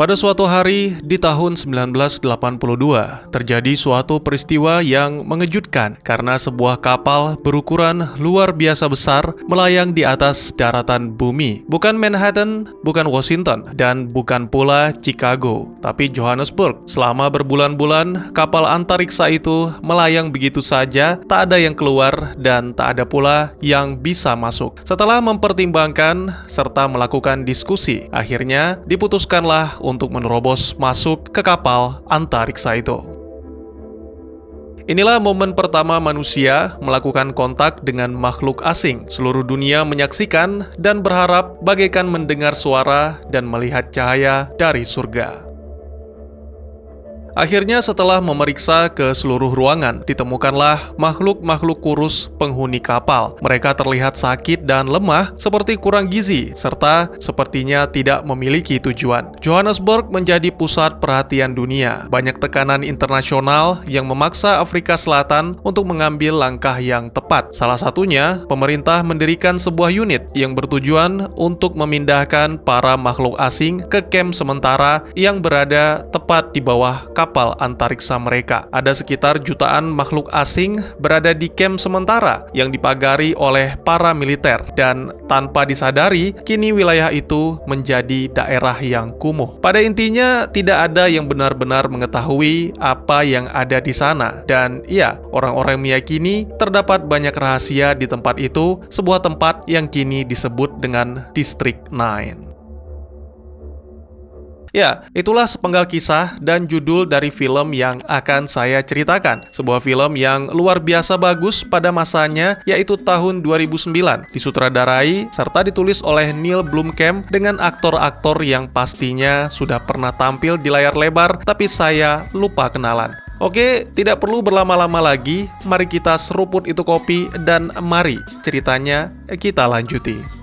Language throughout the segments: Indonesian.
Pada suatu hari di tahun 1982, terjadi suatu peristiwa yang mengejutkan karena sebuah kapal berukuran luar biasa besar melayang di atas daratan bumi. Bukan Manhattan, bukan Washington, dan bukan pula Chicago, tapi Johannesburg. Selama berbulan-bulan, kapal antariksa itu melayang begitu saja, tak ada yang keluar dan tak ada pula yang bisa masuk. Setelah mempertimbangkan serta melakukan diskusi, akhirnya diputuskanlah untuk menerobos masuk ke kapal antariksa itu. Inilah momen pertama manusia melakukan kontak dengan makhluk asing. Seluruh dunia menyaksikan dan berharap bagaikan mendengar suara dan melihat cahaya dari surga. Akhirnya setelah memeriksa ke seluruh ruangan, ditemukanlah makhluk-makhluk kurus penghuni kapal. Mereka terlihat sakit dan lemah, seperti kurang gizi, serta sepertinya tidak memiliki tujuan. Johannesburg menjadi pusat perhatian dunia. Banyak tekanan internasional yang memaksa Afrika Selatan untuk mengambil langkah yang tepat. Salah satunya, pemerintah mendirikan sebuah unit yang bertujuan untuk memindahkan para makhluk asing ke kamp sementara yang berada tepat di bawah kapal antariksa mereka. Ada sekitar jutaan makhluk asing berada di kamp sementara yang dipagari oleh para militer, dan tanpa disadari, kini wilayah itu menjadi daerah yang kumuh. Pada intinya, tidak ada yang benar-benar mengetahui apa yang ada di sana. Dan ya, orang-orang meyakini terdapat banyak rahasia di tempat itu, sebuah tempat yang kini disebut dengan District 9. Ya, itulah sepenggal kisah dan judul dari film yang akan saya ceritakan. Sebuah film yang luar biasa bagus pada masanya, yaitu tahun 2009. Disutradarai serta ditulis oleh Neil Blomkamp dengan aktor-aktor yang pastinya sudah pernah tampil di layar lebar, tapi saya lupa kenalan. Oke, tidak perlu berlama-lama lagi. Mari kita seruput itu kopi dan mari ceritanya kita lanjuti.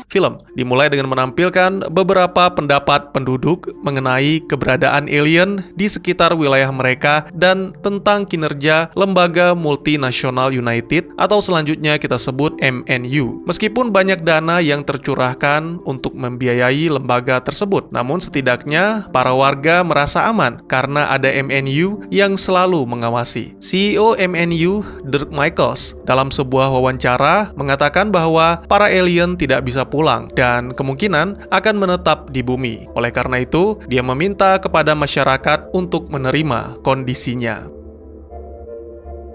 Film dimulai dengan menampilkan beberapa pendapat penduduk mengenai keberadaan alien di sekitar wilayah mereka dan tentang kinerja Lembaga Multinasional United atau selanjutnya kita sebut MNU. Meskipun banyak dana yang tercurahkan untuk membiayai lembaga tersebut, namun setidaknya para warga merasa aman karena ada MNU yang selalu mengawasi. CEO MNU, Dirk Michaels, dalam sebuah wawancara mengatakan bahwa para alien tidak bisa pulang dan kemungkinan akan menetap di bumi. Oleh karena itu, dia meminta kepada masyarakat untuk menerima kondisinya.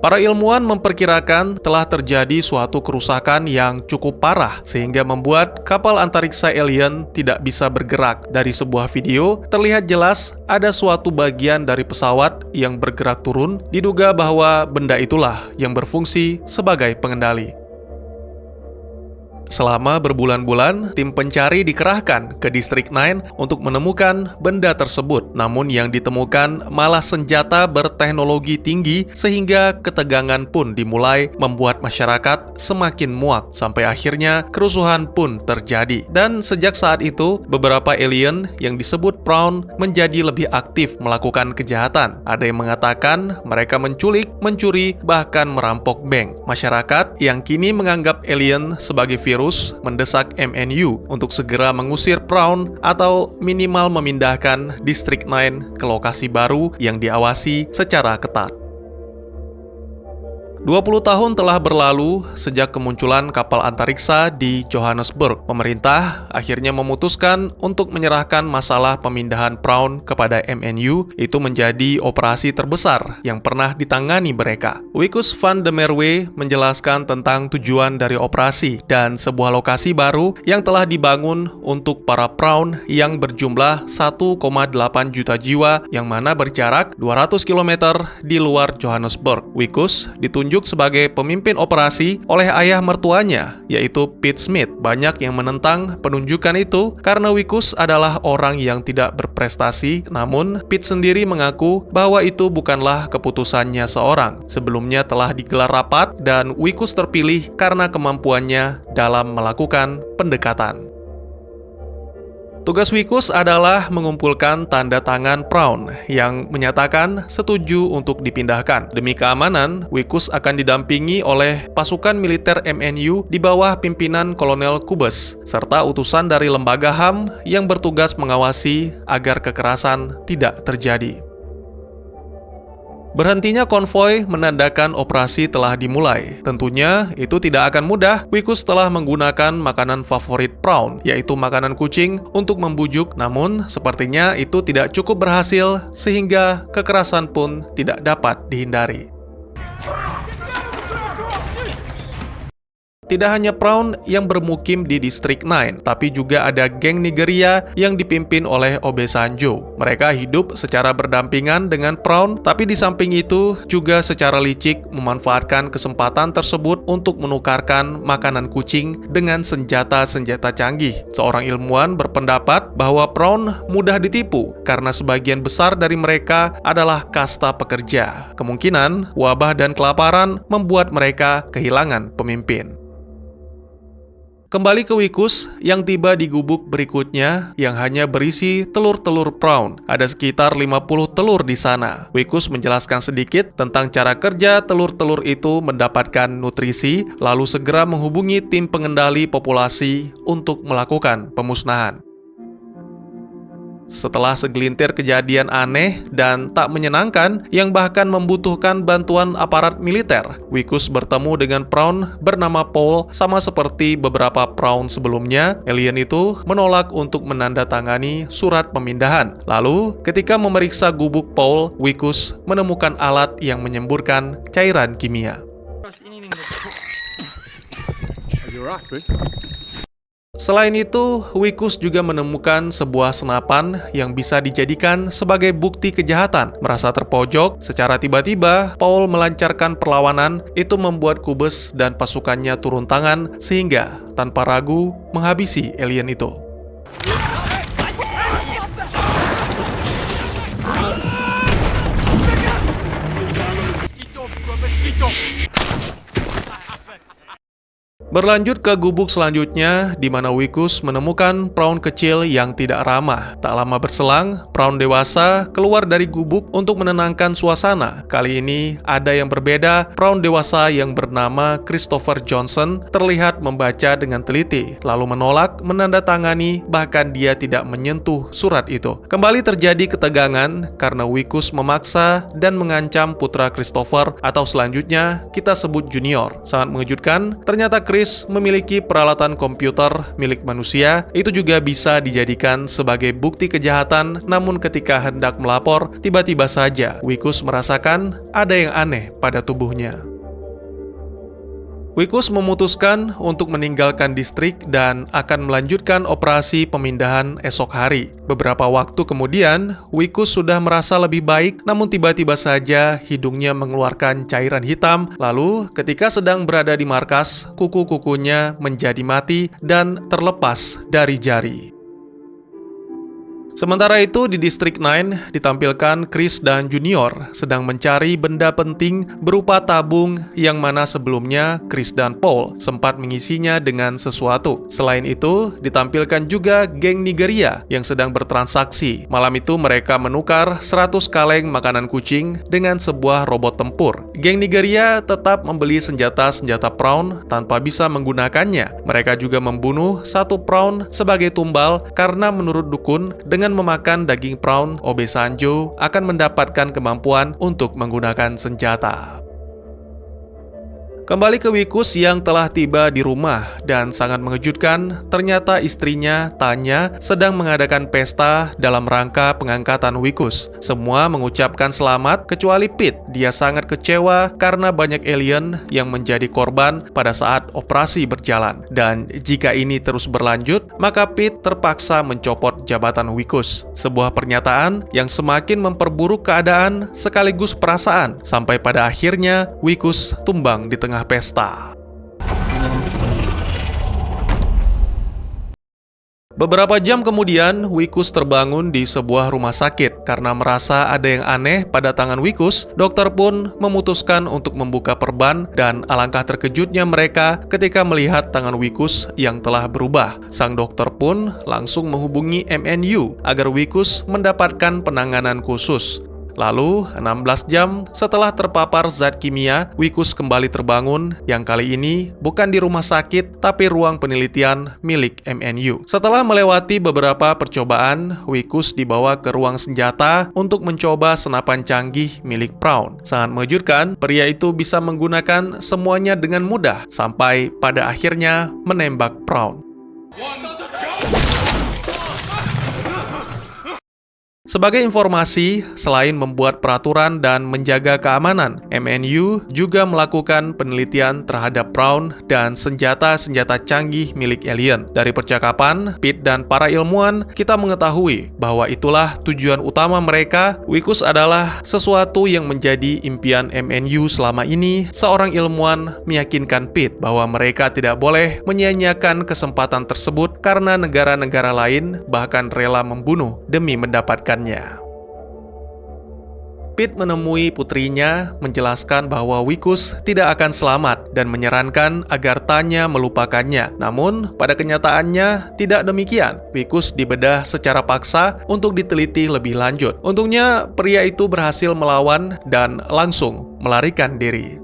Para ilmuwan memperkirakan telah terjadi suatu kerusakan yang cukup parah sehingga membuat kapal antariksa alien tidak bisa bergerak. Dari sebuah video, terlihat jelas ada suatu bagian dari pesawat yang bergerak turun. Diduga bahwa benda itulah yang berfungsi sebagai pengendali. Selama berbulan-bulan, tim pencari dikerahkan ke District 9 untuk menemukan benda tersebut. Namun yang ditemukan malah senjata berteknologi tinggi sehingga ketegangan pun dimulai membuat masyarakat semakin muak. Sampai akhirnya kerusuhan pun terjadi. Dan sejak saat itu, beberapa alien yang disebut Prawn menjadi lebih aktif melakukan kejahatan. Ada yang mengatakan mereka menculik, mencuri, bahkan merampok bank. Masyarakat yang kini menganggap alien sebagai virus mendesak MNU untuk segera mengusir Prawn atau minimal memindahkan District 9 ke lokasi baru yang diawasi secara ketat. 20 tahun telah berlalu sejak kemunculan kapal antariksa di Johannesburg. Pemerintah akhirnya memutuskan untuk menyerahkan masalah pemindahan Prawn kepada MNU. Itu menjadi operasi terbesar yang pernah ditangani mereka. Wikus van der Merwe menjelaskan tentang tujuan dari operasi dan sebuah lokasi baru yang telah dibangun untuk para Prawn yang berjumlah 1,8 juta jiwa yang mana berjarak 200 km di luar Johannesburg. Wikus ditunjuk sebagai pemimpin operasi oleh ayah mertuanya, yaitu Pete Smith. Banyak yang menentang penunjukan itu karena Wikus adalah orang yang tidak berprestasi, namun Pete sendiri mengaku bahwa itu bukanlah keputusannya seorang. Sebelumnya telah digelar rapat dan Wikus terpilih karena kemampuannya dalam melakukan pendekatan. Tugas Wikus adalah mengumpulkan tanda tangan Prawn yang menyatakan setuju untuk dipindahkan. Demi keamanan, Wikus akan didampingi oleh pasukan militer MNU di bawah pimpinan Kolonel Kubes, serta utusan dari lembaga HAM yang bertugas mengawasi agar kekerasan tidak terjadi. Berhentinya konvoi menandakan operasi telah dimulai. Tentunya itu tidak akan mudah. Wikus telah menggunakan makanan favorit Prawn, yaitu makanan kucing, untuk membujuk, namun sepertinya itu tidak cukup berhasil sehingga kekerasan pun tidak dapat dihindari. Tidak hanya Prawn yang bermukim di Distrik 9, tapi juga ada geng Nigeria yang dipimpin oleh Obasanjo. Mereka hidup secara berdampingan dengan Prawn, tapi di samping itu juga secara licik memanfaatkan kesempatan tersebut untuk menukarkan makanan kucing dengan senjata-senjata canggih. Seorang ilmuwan berpendapat bahwa Prawn mudah ditipu karena sebagian besar dari mereka adalah kasta pekerja. Kemungkinan wabah dan kelaparan membuat mereka kehilangan pemimpin. Kembali ke Wikus yang tiba di gubuk berikutnya yang hanya berisi telur-telur Prawn. Ada sekitar 50 telur di sana. Wikus menjelaskan sedikit tentang cara kerja telur-telur itu mendapatkan nutrisi, lalu segera menghubungi tim pengendali populasi untuk melakukan pemusnahan. Setelah segelintir kejadian aneh dan tak menyenangkan yang bahkan membutuhkan bantuan aparat militer, Wikus bertemu dengan Prawn bernama Paul. Sama seperti beberapa Prawn sebelumnya, alien itu menolak untuk menandatangani surat pemindahan. Lalu, ketika memeriksa gubuk Paul, Wikus menemukan alat yang menyemburkan cairan kimia. Selain itu, Wikus juga menemukan sebuah senapan yang bisa dijadikan sebagai bukti kejahatan. Merasa terpojok, secara tiba-tiba Paul melancarkan perlawanan. Itu membuat Kubes dan pasukannya turun tangan sehingga tanpa ragu menghabisi alien itu. Berlanjut ke gubuk selanjutnya, di mana Wikus menemukan Prawn kecil yang tidak ramah. Tak lama berselang, Prawn dewasa keluar dari gubuk untuk menenangkan suasana. Kali ini ada yang berbeda. Prawn dewasa yang bernama Christopher Johnson terlihat membaca dengan teliti, lalu menolak menandatangani, bahkan dia tidak menyentuh surat itu. Kembali terjadi ketegangan karena Wikus memaksa dan mengancam putra Christopher, atau selanjutnya kita sebut Junior. Sangat mengejutkan, ternyata Chris memiliki peralatan komputer milik manusia. Itu juga bisa dijadikan sebagai bukti kejahatan, namun ketika hendak melapor, tiba-tiba saja Wikus merasakan ada yang aneh pada tubuhnya. Wikus memutuskan untuk meninggalkan distrik dan akan melanjutkan operasi pemindahan esok hari. Beberapa waktu kemudian, Wikus sudah merasa lebih baik, namun tiba-tiba saja hidungnya mengeluarkan cairan hitam. Lalu, ketika sedang berada di markas, kuku-kukunya menjadi mati dan terlepas dari jari. Sementara itu, di Distrik 9 ditampilkan Chris dan Junior sedang mencari benda penting berupa tabung yang mana sebelumnya Chris dan Paul sempat mengisinya dengan sesuatu. Selain itu, ditampilkan juga geng Nigeria yang sedang bertransaksi. Malam itu mereka menukar 100 kaleng makanan kucing dengan sebuah robot tempur. Geng Nigeria tetap membeli senjata-senjata Prawn tanpa bisa menggunakannya. Mereka juga membunuh satu Prawn sebagai tumbal karena menurut dukun, dengan memakan daging Prawn, Obasanjo akan mendapatkan kemampuan untuk menggunakan senjata. Kembali ke Wikus yang telah tiba di rumah dan sangat mengejutkan, ternyata istrinya, Tanya, sedang mengadakan pesta dalam rangka pengangkatan Wikus. Semua mengucapkan selamat kecuali Pete. Dia sangat kecewa karena banyak alien yang menjadi korban pada saat operasi berjalan. Dan jika ini terus berlanjut, maka Pete terpaksa mencopot jabatan Wikus. Sebuah pernyataan yang semakin memperburuk keadaan sekaligus perasaan, sampai pada akhirnya Wikus tumbang di tengah pesta. Beberapa jam kemudian, Wikus terbangun di sebuah rumah sakit. Karena merasa ada yang aneh pada tangan Wikus, dokter pun memutuskan untuk membuka perban dan alangkah terkejutnya mereka ketika melihat tangan Wikus yang telah berubah. Sang dokter pun langsung menghubungi MNU agar Wikus mendapatkan penanganan khusus. Lalu, 16 jam setelah terpapar zat kimia, Wikus kembali terbangun, yang kali ini bukan di rumah sakit, tapi ruang penelitian milik MNU. Setelah melewati beberapa percobaan, Wikus dibawa ke ruang senjata untuk mencoba senapan canggih milik Braun. Sangat mengejutkan, pria itu bisa menggunakan semuanya dengan mudah, sampai pada akhirnya menembak Braun. Sebagai informasi, selain membuat peraturan dan menjaga keamanan, MNU juga melakukan penelitian terhadap Braun dan senjata-senjata canggih milik alien. Dari percakapan Pete dan para ilmuwan, kita mengetahui bahwa itulah tujuan utama mereka. Wikus adalah sesuatu yang menjadi impian MNU selama ini. Seorang ilmuwan meyakinkan Pete bahwa mereka tidak boleh menyia-nyiakan kesempatan tersebut karena negara-negara lain bahkan rela membunuh demi mendapatkan. Pete menemui putrinya, menjelaskan bahwa Wikus tidak akan selamat dan menyarankan agar Tanya melupakannya. Namun, pada kenyataannya tidak demikian. Wikus dibedah secara paksa untuk diteliti lebih lanjut. Untungnya, pria itu berhasil melawan dan langsung melarikan diri.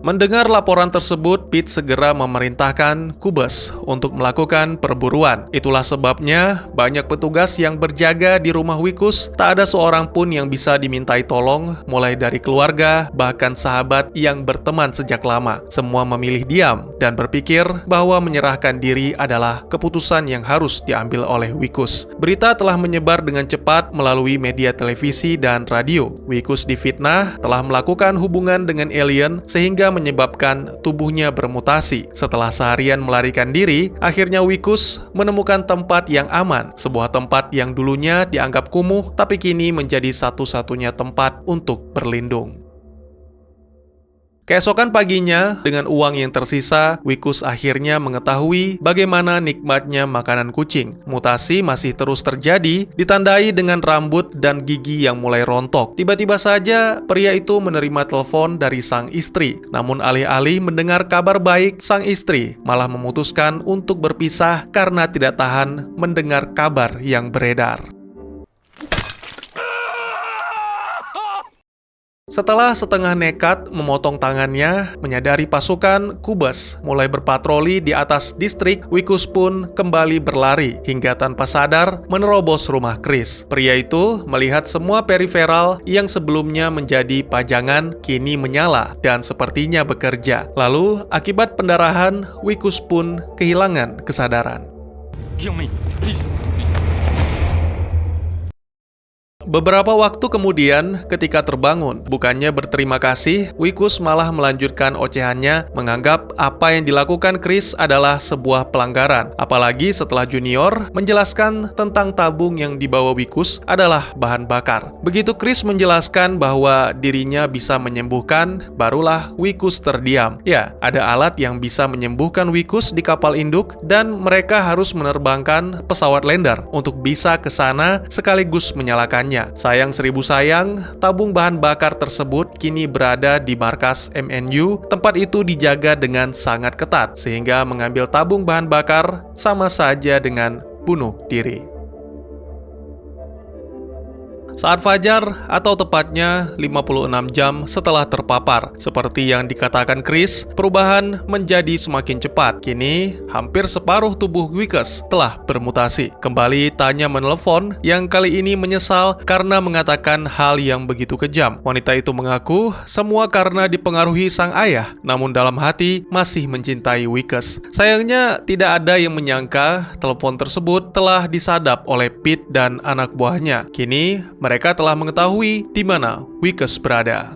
Mendengar laporan tersebut, Pete segera memerintahkan Cubus untuk melakukan perburuan. Itulah sebabnya banyak petugas yang berjaga di rumah Wikus. Tak ada seorang pun yang bisa dimintai tolong, mulai dari keluarga, bahkan sahabat yang berteman sejak lama. Semua memilih diam dan berpikir bahwa menyerahkan diri adalah keputusan yang harus diambil oleh Wikus. Berita telah menyebar dengan cepat melalui media televisi dan radio. Wikus difitnah telah melakukan hubungan dengan alien sehingga menyebabkan tubuhnya bermutasi. Setelah seharian melarikan diri, akhirnya Wikus menemukan tempat yang aman, sebuah tempat yang dulunya dianggap kumuh, tapi kini menjadi satu-satunya tempat untuk berlindung. Keesokan paginya, dengan uang yang tersisa, Wikus akhirnya mengetahui bagaimana nikmatnya makanan kucing. Mutasi masih terus terjadi, ditandai dengan rambut dan gigi yang mulai rontok. Tiba-tiba saja, pria itu menerima telepon dari sang istri. Namun alih-alih mendengar kabar baik, sang istri malah memutuskan untuk berpisah karena tidak tahan mendengar kabar yang beredar. Setelah setengah nekat memotong tangannya, menyadari pasukan Cubus mulai berpatroli di atas distrik, Wikus pun kembali berlari hingga tanpa sadar menerobos rumah Chris. Pria itu melihat semua periferal yang sebelumnya menjadi pajangan kini menyala dan sepertinya bekerja. Lalu, akibat pendarahan, Wikus pun kehilangan kesadaran. Beberapa waktu kemudian, ketika terbangun, bukannya berterima kasih, Wikus malah melanjutkan ocehannya, menganggap apa yang dilakukan Chris adalah sebuah pelanggaran. Apalagi setelah Junior menjelaskan tentang tabung yang dibawa Wikus adalah bahan bakar. Begitu Chris menjelaskan bahwa dirinya bisa menyembuhkan, barulah Wikus terdiam. Ya, ada alat yang bisa menyembuhkan Wikus di kapal induk, dan mereka harus menerbangkan pesawat lander untuk bisa ke sana sekaligus menyalakannya. Sayang seribu sayang, tabung bahan bakar tersebut kini berada di markas MNU. Tempat itu dijaga dengan sangat ketat, sehingga mengambil tabung bahan bakar sama saja dengan bunuh diri. Saat fajar, atau tepatnya 56 jam setelah terpapar, seperti yang dikatakan Chris, perubahan menjadi semakin cepat. Kini, hampir separuh tubuh Wikus telah bermutasi. Kembali Tanya menelepon, yang kali ini menyesal karena mengatakan hal yang begitu kejam. Wanita itu mengaku semua karena dipengaruhi sang ayah, namun dalam hati masih mencintai Wikus. Sayangnya, tidak ada yang menyangka telepon tersebut telah disadap oleh Pete dan anak buahnya. Kini, mereka telah mengetahui di mana Wikus berada.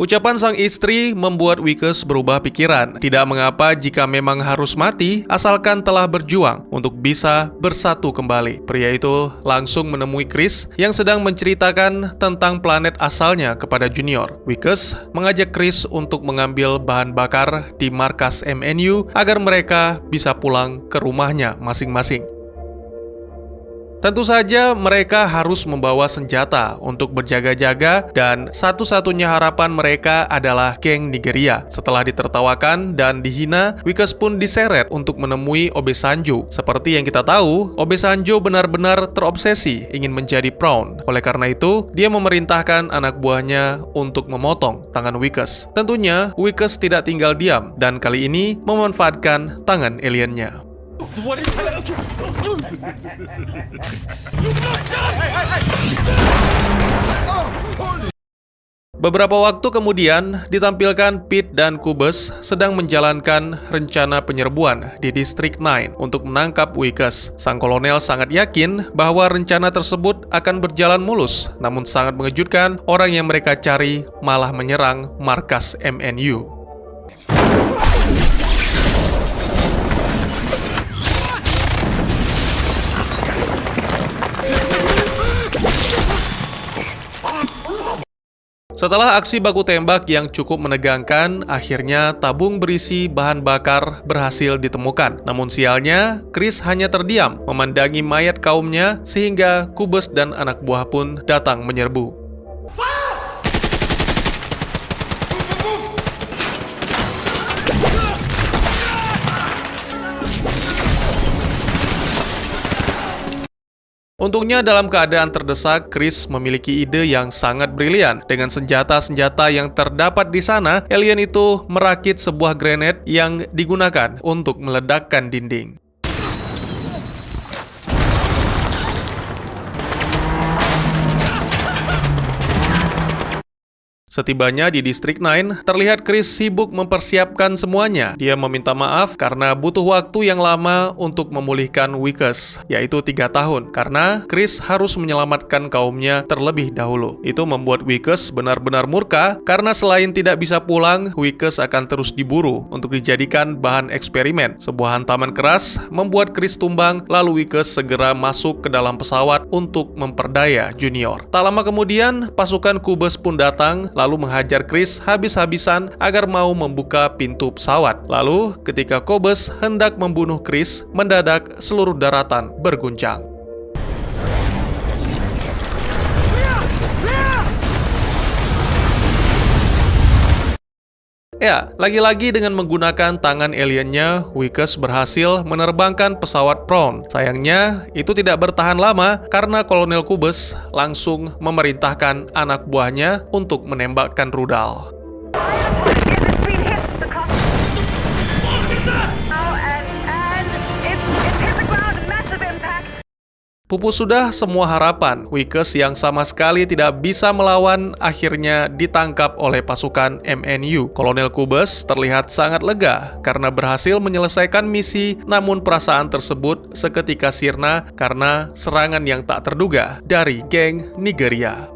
Ucapan sang istri membuat Wickes berubah pikiran. Tidak mengapa jika memang harus mati, asalkan telah berjuang untuk bisa bersatu kembali. Pria itu langsung menemui Chris yang sedang menceritakan tentang planet asalnya kepada Junior. Wickes mengajak Chris untuk mengambil bahan bakar di markas MNU agar mereka bisa pulang ke rumahnya masing-masing. Tentu saja mereka harus membawa senjata untuk berjaga-jaga dan satu-satunya harapan mereka adalah geng Nigeria. Setelah ditertawakan dan dihina, Wickes pun diseret untuk menemui Obasanjo. Seperti yang kita tahu, Obasanjo benar-benar terobsesi ingin menjadi Brown. Oleh karena itu, dia memerintahkan anak buahnya untuk memotong tangan Wickes. Tentunya, Wickes tidak tinggal diam dan kali ini memanfaatkan tangan aliennya. Beberapa waktu kemudian, ditampilkan Pete dan Cubes sedang menjalankan rencana penyerbuan di District 9 untuk menangkap Wickes. Sang kolonel sangat yakin bahwa rencana tersebut akan berjalan mulus, namun sangat mengejutkan, orang yang mereka cari malah menyerang markas MNU. Setelah aksi baku tembak yang cukup menegangkan, akhirnya tabung berisi bahan bakar berhasil ditemukan. Namun sialnya, Chris hanya terdiam, memandangi mayat kaumnya, sehingga Cubes dan anak buah pun datang menyerbu. Untungnya dalam keadaan terdesak, Chris memiliki ide yang sangat brilian. Dengan senjata-senjata yang terdapat di sana, alien itu merakit sebuah grenade yang digunakan untuk meledakkan dinding. Setibanya di District 9, terlihat Chris sibuk mempersiapkan semuanya. Dia meminta maaf karena butuh waktu yang lama untuk memulihkan Wickes, yaitu 3 tahun, karena Chris harus menyelamatkan kaumnya terlebih dahulu. Itu membuat Wickes benar-benar murka, karena selain tidak bisa pulang, Wickes akan terus diburu untuk dijadikan bahan eksperimen. Sebuah hantaman keras membuat Chris tumbang, lalu Wickes segera masuk ke dalam pesawat untuk memperdaya Junior. Tak lama kemudian, pasukan Cubes pun datang, lalu menghajar Chris habis-habisan agar mau membuka pintu pesawat. Lalu, ketika Cubes hendak membunuh Chris, mendadak seluruh daratan berguncang. Ya, lagi-lagi dengan menggunakan tangan aliennya, Wickes berhasil menerbangkan pesawat Brown. Sayangnya, itu tidak bertahan lama karena Kolonel Cubes langsung memerintahkan anak buahnya untuk menembakkan rudal. Pupus sudah semua harapan. Wickes yang sama sekali tidak bisa melawan akhirnya ditangkap oleh pasukan MNU. Kolonel Cubes terlihat sangat lega karena berhasil menyelesaikan misi, namun perasaan tersebut seketika sirna karena serangan yang tak terduga dari geng Nigeria.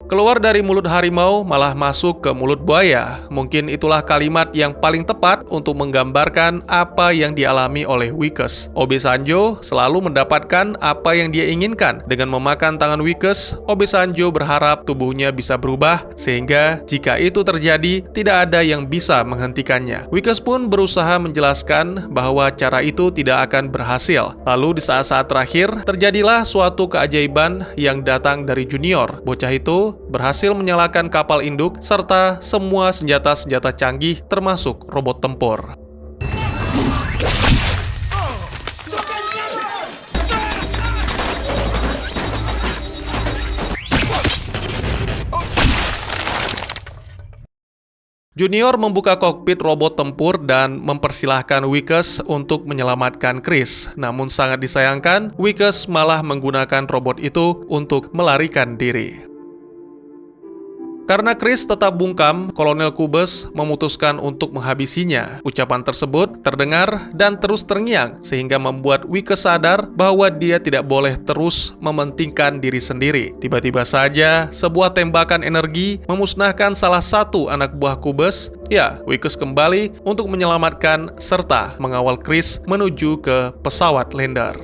Keluar dari mulut harimau malah masuk ke mulut buaya. Mungkin itulah kalimat yang paling tepat untuk menggambarkan apa yang dialami oleh Wickes. Obasanjo selalu mendapatkan apa yang dia inginkan. Dengan memakan tangan Wickes, Obasanjo berharap tubuhnya bisa berubah, sehingga jika itu terjadi, tidak ada yang bisa menghentikannya. Wickes pun berusaha menjelaskan bahwa cara itu tidak akan berhasil. Lalu di saat-saat terakhir, terjadilah suatu keajaiban yang datang dari Junior. Bocah itu berhasil menyalakan kapal induk serta semua senjata-senjata canggih termasuk robot tempur. Junior membuka kokpit robot tempur dan mempersilahkan Wickes untuk menyelamatkan Chris. Namun sangat disayangkan, Wickes malah menggunakan robot itu untuk melarikan diri. Karena Chris tetap bungkam, Kolonel Cubes memutuskan untuk menghabisinya. Ucapan tersebut terdengar dan terus terngiang, sehingga membuat Wickes sadar bahwa dia tidak boleh terus mementingkan diri sendiri. Tiba-tiba saja, sebuah tembakan energi memusnahkan salah satu anak buah Cubes. Ya, Wickes kembali untuk menyelamatkan serta mengawal Chris menuju ke pesawat lander.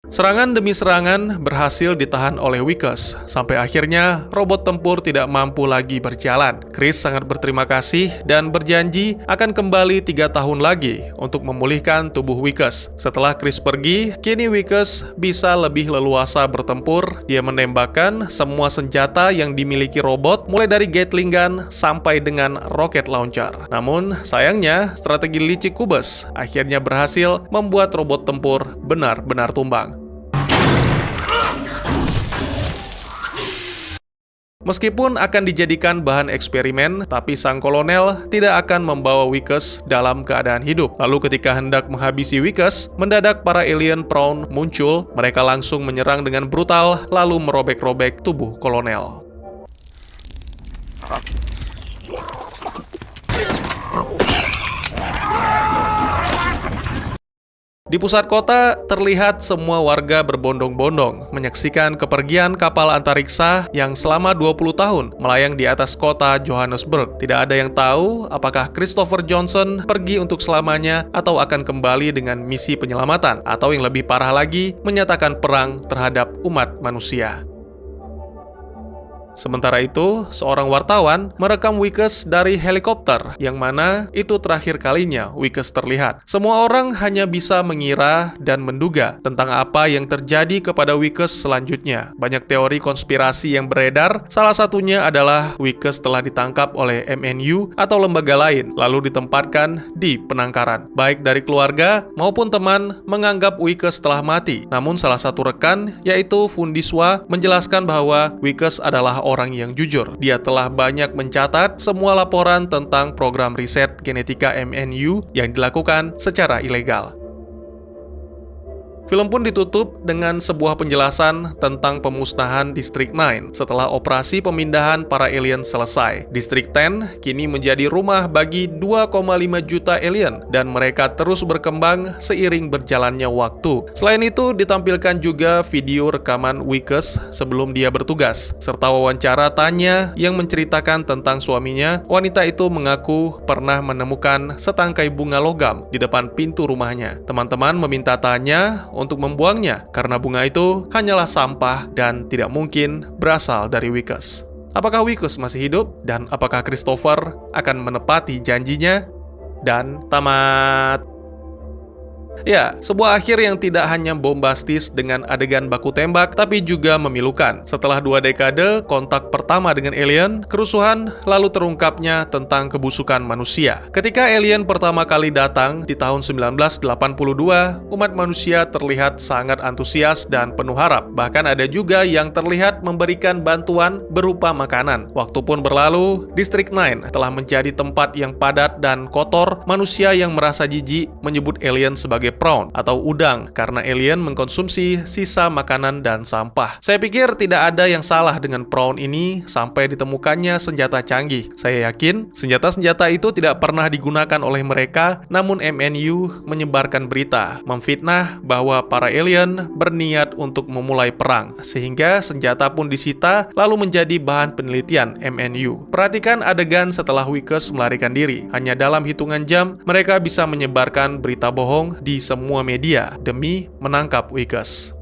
Serangan demi serangan berhasil ditahan oleh Wickes, sampai akhirnya robot tempur tidak mampu lagi berjalan. Chris sangat berterima kasih dan berjanji akan kembali 3 tahun lagi untuk memulihkan tubuh Wickes. Setelah Chris pergi, kini Wickes bisa lebih leluasa bertempur. Dia menembakkan semua senjata yang dimiliki robot, mulai dari Gatling gun sampai dengan rocket launcher. Namun, sayangnya, strategi licik Cubes akhirnya berhasil membuat robot tempur benar-benar tumbang. Meskipun akan dijadikan bahan eksperimen, tapi sang kolonel tidak akan membawa Wickes dalam keadaan hidup. Lalu ketika hendak menghabisi Wickes, mendadak para alien Prawn muncul. Mereka langsung menyerang dengan brutal, lalu merobek-robek tubuh kolonel. Di pusat kota, terlihat semua warga berbondong-bondong menyaksikan kepergian kapal antariksa yang selama 20 tahun melayang di atas kota Johannesburg. Tidak ada yang tahu apakah Christopher Johnson pergi untuk selamanya atau akan kembali dengan misi penyelamatan, atau yang lebih parah lagi, menyatakan perang terhadap umat manusia. Sementara itu, seorang wartawan merekam Wickes dari helikopter, yang mana itu terakhir kalinya Wickes terlihat. Semua orang hanya bisa mengira dan menduga tentang apa yang terjadi kepada Wickes selanjutnya. Banyak teori konspirasi yang beredar, salah satunya adalah Wickes telah ditangkap oleh MNU atau lembaga lain, lalu ditempatkan di penangkaran. Baik dari keluarga maupun teman menganggap Wickes telah mati. Namun salah satu rekan, yaitu Fundiswa, menjelaskan bahwa Wickes adalah orang yang jujur. Dia telah banyak mencatat semua laporan tentang program riset genetika MNU yang dilakukan secara ilegal. Film pun ditutup dengan sebuah penjelasan tentang pemusnahan District 9 setelah operasi pemindahan para alien selesai. District 10 kini menjadi rumah bagi 2,5 juta alien dan mereka terus berkembang seiring berjalannya waktu. Selain itu, ditampilkan juga video rekaman Wickes sebelum dia bertugas, serta wawancara tanya yang menceritakan tentang suaminya. Wanita itu mengaku pernah menemukan setangkai bunga logam di depan pintu rumahnya. Teman-teman meminta tanya untuk membuangnya karena bunga itu hanyalah sampah dan tidak mungkin berasal dari Wickes. Apakah Wickes masih hidup dan apakah Christopher akan menepati janjinya? Dan tamat. Ya, sebuah akhir yang tidak hanya bombastis dengan adegan baku tembak, tapi juga memilukan. Setelah 2 dekade kontak pertama dengan alien, kerusuhan lalu terungkapnya tentang kebusukan manusia. Ketika alien pertama kali datang di tahun 1982, umat manusia terlihat sangat antusias dan penuh harap. Bahkan ada juga yang terlihat memberikan bantuan berupa makanan. Waktu pun berlalu, District 9 telah menjadi tempat yang padat dan kotor. Manusia yang merasa jijik menyebut alien sebagai prawn atau udang karena alien mengkonsumsi sisa makanan dan sampah. Saya pikir tidak ada yang salah dengan prawn ini sampai ditemukannya senjata canggih. Saya yakin senjata-senjata itu tidak pernah digunakan oleh mereka, namun MNU menyebarkan berita, memfitnah bahwa para alien berniat untuk memulai perang, sehingga senjata pun disita lalu menjadi bahan penelitian MNU. Perhatikan adegan setelah Wickes melarikan diri. Hanya dalam hitungan jam, mereka bisa menyebarkan berita bohong di semua media demi menangkap Wickes.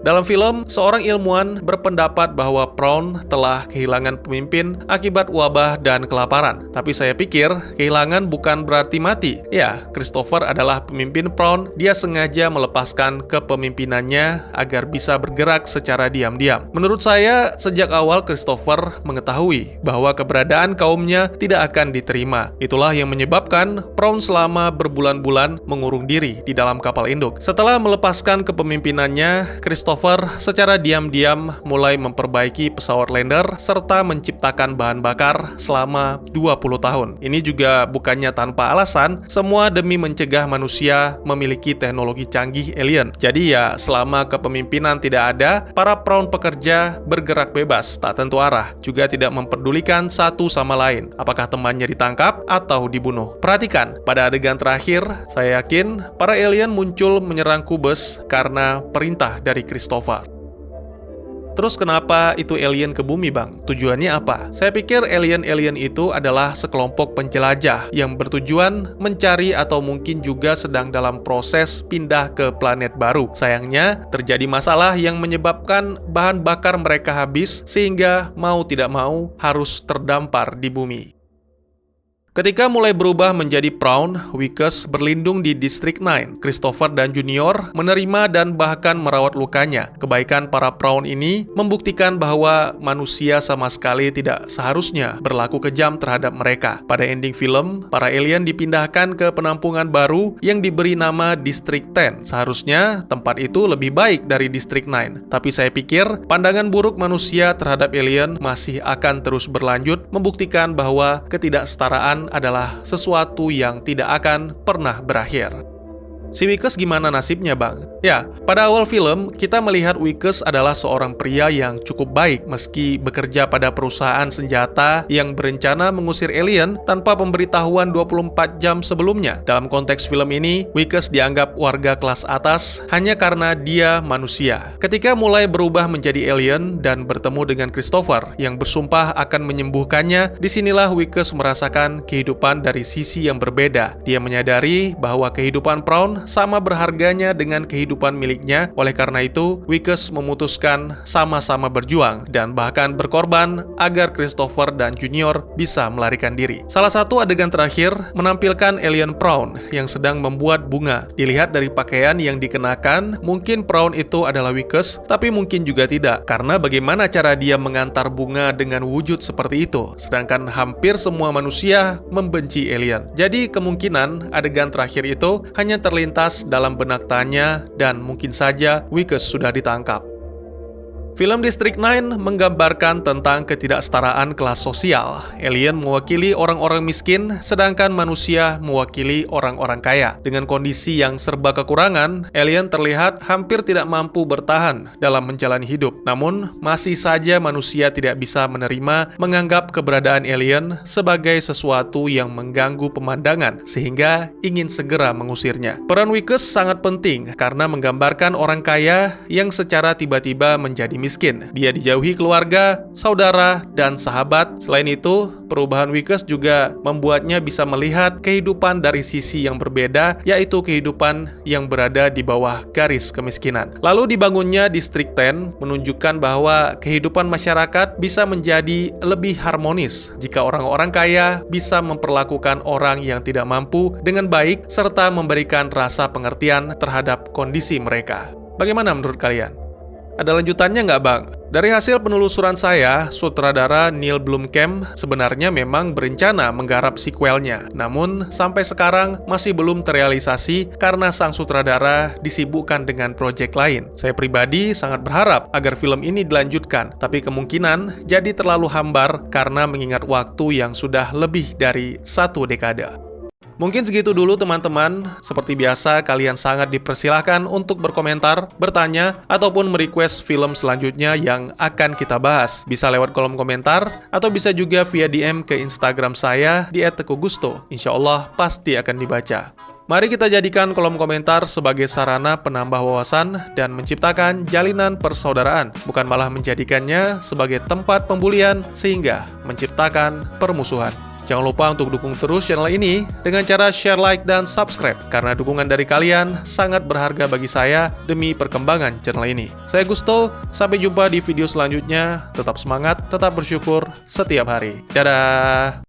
Dalam film, seorang ilmuwan berpendapat bahwa Prawn telah kehilangan pemimpin akibat wabah dan kelaparan. Tapi saya pikir, kehilangan bukan berarti mati. Ya, Christopher adalah pemimpin Prawn. Dia sengaja melepaskan kepemimpinannya agar bisa bergerak secara diam-diam. Menurut saya, sejak awal Christopher mengetahui bahwa keberadaan kaumnya tidak akan diterima. Itulah yang menyebabkan Prawn selama berbulan-bulan mengurung diri di dalam kapal induk. Setelah melepaskan kepemimpinannya, Christopher Christopher secara diam-diam mulai memperbaiki pesawat lander serta menciptakan bahan bakar selama 20 tahun. Ini juga bukannya tanpa alasan, semua demi mencegah manusia memiliki teknologi canggih alien. Jadi ya, selama kepemimpinan tidak ada, para prawn pekerja bergerak bebas, tak tentu arah, juga tidak memperdulikan satu sama lain, apakah temannya ditangkap atau dibunuh. Perhatikan, pada adegan terakhir, saya yakin para alien muncul menyerang Qubes karena perintah dari Christopher. Terus kenapa itu alien ke bumi, Bang? Tujuannya apa? Saya pikir alien-alien itu adalah sekelompok penjelajah yang bertujuan mencari atau mungkin juga sedang dalam proses pindah ke planet baru. Sayangnya, terjadi masalah yang menyebabkan bahan bakar mereka habis sehingga mau tidak mau harus terdampar di bumi. Ketika mulai berubah menjadi prawn, Wickes berlindung di District 9. Christopher dan Junior menerima dan bahkan merawat lukanya. Kebaikan para prawn ini membuktikan bahwa manusia sama sekali tidak seharusnya berlaku kejam terhadap mereka. Pada ending film, para alien dipindahkan ke penampungan baru yang diberi nama District 10. Seharusnya tempat itu lebih baik dari District 9. Tapi saya pikir pandangan buruk manusia terhadap alien masih akan terus berlanjut, membuktikan bahwa ketidaksetaraan adalah sesuatu yang tidak akan pernah berakhir. Si Wickes gimana nasibnya, Bang? Ya, pada awal film, kita melihat Wickes adalah seorang pria yang cukup baik meski bekerja pada perusahaan senjata yang berencana mengusir alien tanpa pemberitahuan 24 jam sebelumnya. Dalam konteks film ini, Wickes dianggap warga kelas atas hanya karena dia manusia. Ketika mulai berubah menjadi alien dan bertemu dengan Christopher yang bersumpah akan menyembuhkannya, disinilah Wickes merasakan kehidupan dari sisi yang berbeda. Dia menyadari bahwa kehidupan prawn sama berharganya dengan kehidupan miliknya. Oleh karena itu, Wickes memutuskan sama-sama berjuang dan bahkan berkorban agar Christopher dan Junior bisa melarikan diri. Salah satu adegan terakhir menampilkan alien prawn yang sedang membuat bunga. Dilihat dari pakaian yang dikenakan, mungkin prawn itu adalah Wickes, tapi mungkin juga tidak. Karena bagaimana cara dia mengantar bunga dengan wujud seperti itu, sedangkan hampir semua manusia membenci alien. Jadi kemungkinan adegan terakhir itu hanya terlintas dalam benak Tanya dan mungkin saja Wickes sudah ditangkap. Film District 9 menggambarkan tentang ketidaksetaraan kelas sosial. Alien mewakili orang-orang miskin, sedangkan manusia mewakili orang-orang kaya. Dengan kondisi yang serba kekurangan, alien terlihat hampir tidak mampu bertahan dalam menjalani hidup. Namun, masih saja manusia tidak bisa menerima menganggap keberadaan alien sebagai sesuatu yang mengganggu pemandangan, sehingga ingin segera mengusirnya. Peran Wickes sangat penting karena menggambarkan orang kaya yang secara tiba-tiba menjadi miskin. Dia dijauhi keluarga, saudara, dan sahabat. Selain itu, perubahan Wickes juga membuatnya bisa melihat kehidupan dari sisi yang berbeda, yaitu kehidupan yang berada di bawah garis kemiskinan. Lalu dibangunnya District 10 menunjukkan bahwa kehidupan masyarakat bisa menjadi lebih harmonis jika orang-orang kaya bisa memperlakukan orang yang tidak mampu dengan baik serta memberikan rasa pengertian terhadap kondisi mereka. Bagaimana menurut kalian? Ada lanjutannya nggak, Bang? Dari hasil penelusuran saya, sutradara Neil Blomkamp sebenarnya memang berencana menggarap sequelnya. Namun, sampai sekarang masih belum terrealisasi karena sang sutradara disibukkan dengan proyek lain. Saya pribadi sangat berharap agar film ini dilanjutkan, tapi kemungkinan jadi terlalu hambar karena mengingat waktu yang sudah lebih dari 1 dekade. Mungkin segitu dulu teman-teman. Seperti biasa, kalian sangat dipersilahkan untuk berkomentar, bertanya, ataupun merequest film selanjutnya yang akan kita bahas. Bisa lewat kolom komentar, atau bisa juga via DM ke Instagram saya di @teguhgusto. Insya Allah pasti akan dibaca. Mari kita jadikan kolom komentar sebagai sarana penambah wawasan dan menciptakan jalinan persaudaraan, bukan malah menjadikannya sebagai tempat pembulian sehingga menciptakan permusuhan. Jangan lupa untuk dukung terus channel ini dengan cara share, like, dan subscribe, karena dukungan dari kalian sangat berharga bagi saya demi perkembangan channel ini. Saya Gusto, sampai jumpa di video selanjutnya. Tetap semangat, tetap bersyukur setiap hari. Dadah!